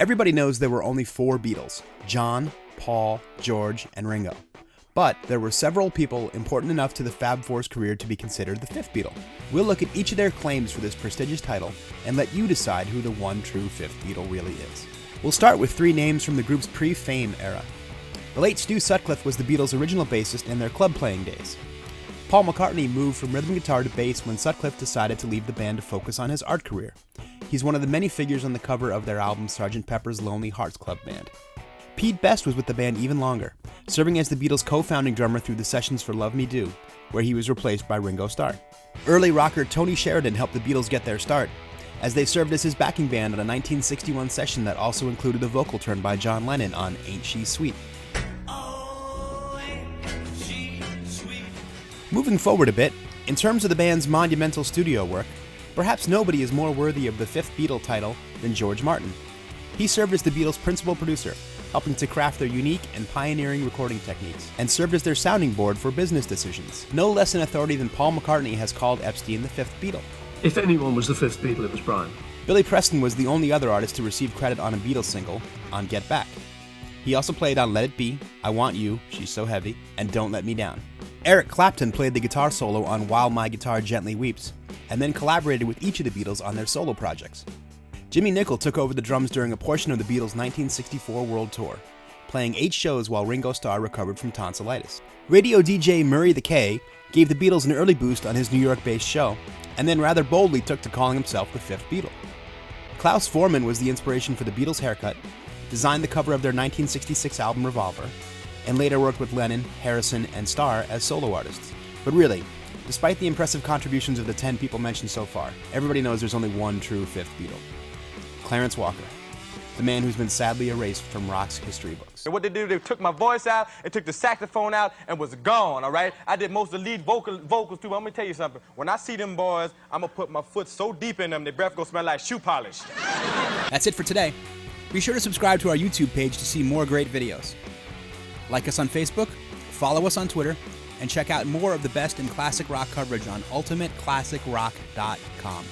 Everybody knows there were only 4 Beatles: John, Paul, George, and Ringo. But there were several people important enough to the Fab Four's career to be considered the 5th Beatle. We'll look at each of their claims for this prestigious title and let you decide who the one true 5th Beatle really is. We'll start with 3 names from the group's pre-fame era. The late Stu Sutcliffe was the Beatles' original bassist in their club-playing days. Paul McCartney moved from rhythm guitar to bass when Sutcliffe decided to leave the band to focus on his art career. He's one of the many figures on the cover of their album Sgt. Pepper's Lonely Hearts Club Band. Pete Best was with the band even longer, serving as the Beatles' co-founding drummer through the sessions for Love Me Do, where he was replaced by Ringo Starr. Early rocker Tony Sheridan helped the Beatles get their start, as they served as his backing band on a 1961 session that also included a vocal turn by John Lennon on Ain't She Sweet. Moving forward a bit, in terms of the band's monumental studio work, perhaps nobody is more worthy of the 5th Beatle title than George Martin. He served as the Beatles' principal producer, helping to craft their unique and pioneering recording techniques, and served as their sounding board for business decisions. No less an authority than Paul McCartney has called Epstein the 5th Beatle. If anyone was the 5th Beatle, it was Brian. Billy Preston was the only other artist to receive credit on a Beatles single, on Get Back. He also played on Let It Be, I Want You, She's So Heavy, and Don't Let Me Down. Eric Clapton played the guitar solo on While My Guitar Gently Weeps, and then collaborated with each of the Beatles on their solo projects. Jimmy Nicol took over the drums during a portion of the Beatles' 1964 world tour, playing 8 shows while Ringo Starr recovered from tonsillitis. Radio DJ Murray the K gave the Beatles an early boost on his New York-based show, and then rather boldly took to calling himself the 5th Beatle. Klaus Voormann was the inspiration for the Beatles' haircut, designed the cover of their 1966 album Revolver, and later worked with Lennon, Harrison, and Starr as solo artists. But really, despite the impressive contributions of the 10 people mentioned so far, everybody knows there's only one true 5th Beatle: Clarence Walker, the man who's been sadly erased from rock's history books. And what they did, they took my voice out, and took the saxophone out, and was gone, all right? I did most of the lead vocals too. I'm gonna tell you something. When I see them boys, I'm gonna put my foot so deep in them, their breath gonna smell like shoe polish. That's it for today. Be sure to subscribe to our YouTube page to see more great videos. Like us on Facebook, follow us on Twitter, and check out more of the best in classic rock coverage on ultimateclassicrock.com.